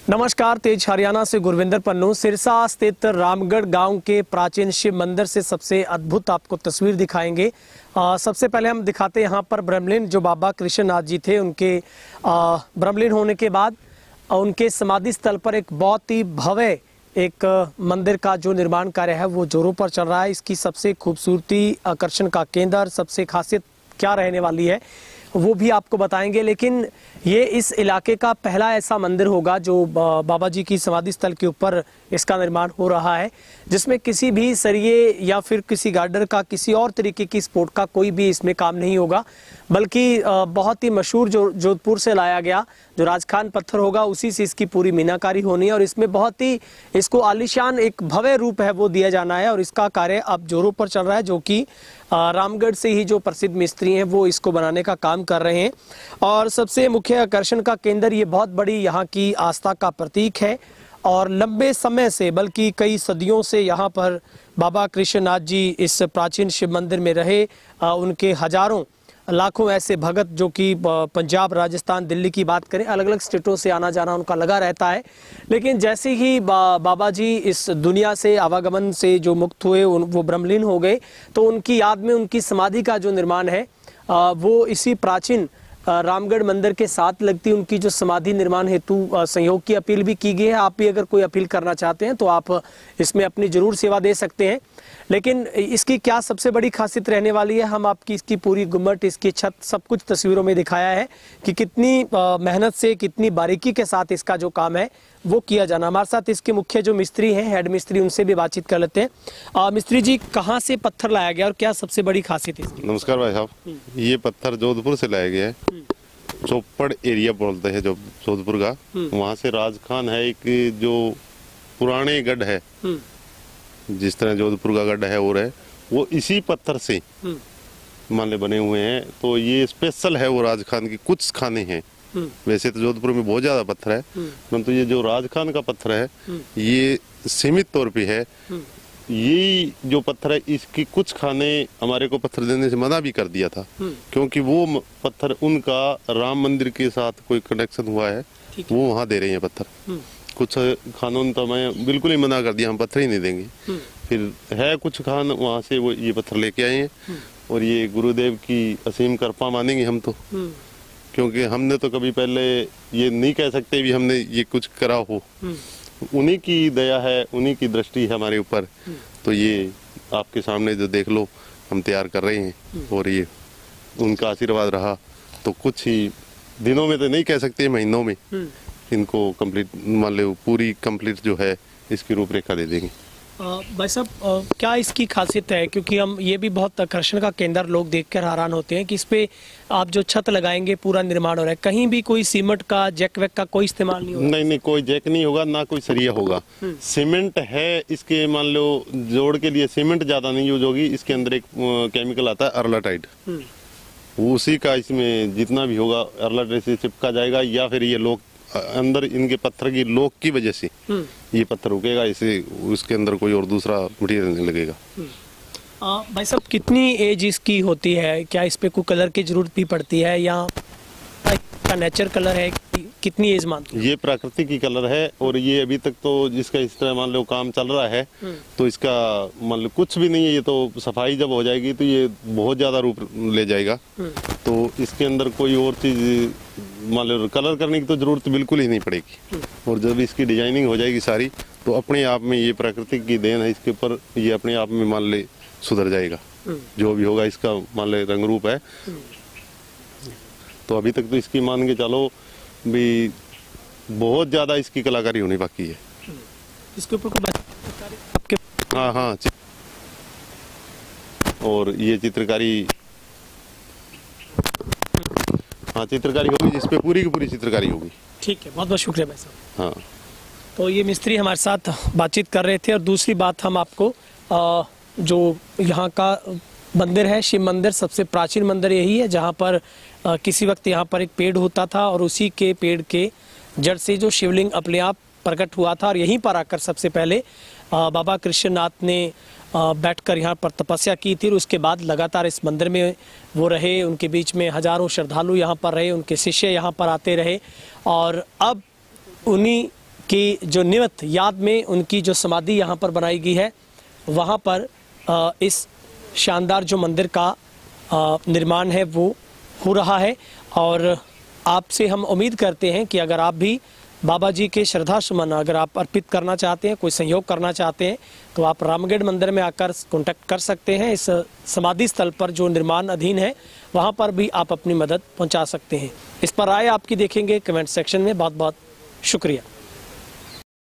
नमस्कार, तेज हरियाणा से गुरविंदर पन्नू। सिरसा स्थित रामगढ़ गांव के प्राचीन शिव मंदिर से सबसे अद्भुत आपको तस्वीर दिखाएंगे। सबसे पहले हम दिखाते हैं यहाँ पर ब्रह्मलीन जो बाबा कृष्णनाथ जी थे, उनके ब्रह्मलीन होने के बाद उनके समाधि स्थल पर एक बहुत ही भव्य एक मंदिर का जो निर्माण कार्य है वो जोरों पर चल रहा है। इसकी सबसे खूबसूरती, आकर्षण का केंद्र, सबसे खासियत क्या रहने वाली है वो भी आपको बताएंगे। लेकिन ये इस इलाके का पहला ऐसा मंदिर होगा जो बाबा जी की समाधि स्थल के ऊपर इसका निर्माण हो रहा है, जिसमें किसी भी सरिये या फिर किसी गार्डर का, किसी और तरीके की स्पोर्ट का कोई भी इसमें काम नहीं होगा, बल्कि बहुत ही मशहूर जो जोधपुर से लाया गया जो राजखान पत्थर होगा उसी से इसकी पूरी मीनाकारी होनी है और इसमें बहुत ही इसको आलीशान एक भव्य रूप है वो दिया जाना है। और इसका कार्य अब जोरों पर चल रहा है, जो कि रामगढ़ से ही जो प्रसिद्ध मिस्त्री हैं वो इसको बनाने का काम कर रहे हैं। और सबसे मुख्य आकर्षण का केंद्र ये बहुत बड़ी यहाँ की आस्था का प्रतीक है और लंबे समय से, बल्कि कई सदियों से यहाँ पर बाबा कृष्णनाथ जी इस प्राचीन शिव मंदिर में रहे। उनके हजारों लाखों ऐसे भगत जो कि पंजाब, राजस्थान, दिल्ली की बात करें, अलग अलग स्टेटों से आना जाना उनका लगा रहता है। लेकिन जैसे ही बाबा जी इस दुनिया से आवागमन से जो मुक्त हुए, वो ब्रह्मलीन हो गए, तो उनकी याद में उनकी समाधि का जो निर्माण है वो इसी प्राचीन रामगढ़ मंदिर के साथ लगती उनकी जो समाधि निर्माण हेतु सहयोग की अपील भी की गई है। आप भी अगर कोई अपील करना चाहते हैं तो आप इसमें अपनी जरूर सेवा दे सकते हैं। लेकिन इसकी क्या सबसे बड़ी खासियत रहने वाली है, हम आपकी इसकी पूरी गुम्मट, इसकी छत, सब कुछ तस्वीरों में दिखाया है कि कितनी मेहनत से, कितनी बारीकी के साथ इसका जो काम है वो किया जाना। हमारे साथ इसके मुख्य जो मिस्त्री हैं, हेड मिस्त्री, उनसे भी बातचीत कर लेते हैं। मिस्त्री जी, कहाँ से पत्थर लाया गया और क्या सबसे बड़ी खासियत है इसकी? नमस्कार भाई साहब, ये पत्थर जोधपुर से लाया गया है। चौपड़ एरिया बोलते हैं जो जोधपुर का, वहाँ से राजखान है एक जो पुराने गढ़ है, जिस तरह जोधपुर का गढ़ है और है वो इसी पत्थर से मान ले बने हुए हैं। तो ये स्पेशल है, वो राजखान की कुछ खाने हैं। वैसे तो जोधपुर में बहुत ज्यादा पत्थर है, परंतु ये जो राजखान का पत्थर है ये सीमित तौर पे है। ये जो पत्थर है इसकी कुछ खाने हमारे को पत्थर देने से मना भी कर दिया था, क्योंकि वो पत्थर उनका राम मंदिर के साथ कोई कनेक्शन हुआ है, वो वहाँ दे रहे हैं पत्थर। कुछ खानों तो मैं बिल्कुल ही मना कर दिया, हम पत्थर ही नहीं देंगे। फिर है कुछ खान वहाँ से वो ये पत्थर लेके आए हैं और ये गुरुदेव की असीम कृपा मानेंगे हम तो, क्योंकि हमने तो कभी पहले ये नहीं कह सकते भी हमने ये कुछ करा हो। उन्हीं की दया है, उन्हीं की दृष्टि है हमारे ऊपर। तो ये आपके सामने जो देख लो हम तैयार कर रहे हैं और ये उनका आशीर्वाद रहा तो कुछ ही दिनों में तो नहीं कह सकते, महीनों में इनको कंप्लीट, मान लो पूरी कंप्लीट जो है इसकी रूपरेखा दे देंगे। भाई साहब, क्या इसकी खासियत है? क्योंकि हम ये भी बहुत आकर्षण का केंद्र लोग देखकर हैरान होते हैं कि इस पे आप जो छत लगाएंगे पूरा निर्माण हो रहा है, कहीं भी कोई सीमेंट का, जैक वैक का कोई इस्तेमाल नहीं होगा? नहीं, कोई जैक नहीं होगा, ना कोई सरिया होगा। सीमेंट है इसके, मान लो जोड़ के लिए सीमेंट ज्यादा नहीं यूज होगी। इसके अंदर एक केमिकल आता है अर्लाटाइड, उसी का इसमें जितना भी होगा अर्लाटाइड से चिपका जाएगा, या फिर ये लोग अंदर इनके पत्थर की लोक की वजह से ये पत्थर रुकेगा, इसे उसके अंदर कोई और दूसरा मटेरियल नहीं लगेगा। भाई साहब, कितनी एज इसकी होती है? क्या इस पे कोई कलर की जरूरत भी पड़ती है या का नेचर कलर है? कितनी एज मानते हैं? ये प्राकृतिक की कलर है और ये अभी तक तो जिसका इस तरह मान लो काम चल रहा है तो इसका मान लो कुछ भी नहीं है। ये तो सफाई जब हो जाएगी तो ये बहुत ज्यादा रूप ले जाएगा। तो इसके अंदर कोई और चीज मान लो कलर करने की तो जरूरत बिल्कुल ही नहीं पड़ेगी। और जब इसकी डिजाइनिंग हो जाएगी सारी तो अपने आप में ये प्राकृतिक की देन है, इसके ऊपर ये अपने आप में मान ले सुधर जाएगा। जो भी होगा इसका मान ले रंग रूप है। तो अभी तक तो इसकी मान के चलो भी बहुत ज्यादा इसकी कलाकारी होनी बाकी है। इसके ऊपर आपके? हाँ, और ये चित्रकारी, हाँ चित्रकारी होगी, जिसपे पूरी की पूरी चित्रकारी होगी। ठीक है, बहुत बहुत शुक्रिया भाई साहब। हाँ, तो ये मिस्त्री हमारे साथ बातचीत कर रहे थे। और दूसरी बात, हम आपको जो यहाँ का मंदिर है, शिव मंदिर, सबसे प्राचीन मंदिर यही है जहाँ पर किसी वक्त यहाँ पर एक पेड़ होता था और उसी के पेड़ के जड़ से जो शिवलिंग अपने आप प्रकट हुआ था। और यहीं पर आकर सबसे पहले बाबा कृष्णनाथ ने बैठकर यहाँ पर तपस्या की थी। और उसके बाद लगातार इस मंदिर में वो रहे, उनके बीच में हजारों श्रद्धालु यहाँ पर रहे, उनके शिष्य यहाँ पर आते रहे। और अब उन्हीं कि जो निमित्त याद में उनकी जो समाधि यहाँ पर बनाई गई है, वहाँ पर इस शानदार जो मंदिर का निर्माण है वो हो रहा है। और आपसे हम उम्मीद करते हैं कि अगर आप भी बाबा जी के श्रद्धा सुमन अगर आप अर्पित करना चाहते हैं, कोई सहयोग करना चाहते हैं, तो आप रामगढ़ मंदिर में आकर कांटेक्ट कर सकते हैं। इस समाधि स्थल पर जो निर्माण अधीन है वहाँ पर भी आप अपनी मदद पहुँचा सकते हैं। इस पर राय आपकी देखेंगे कमेंट सेक्शन में। बहुत बहुत शुक्रिया।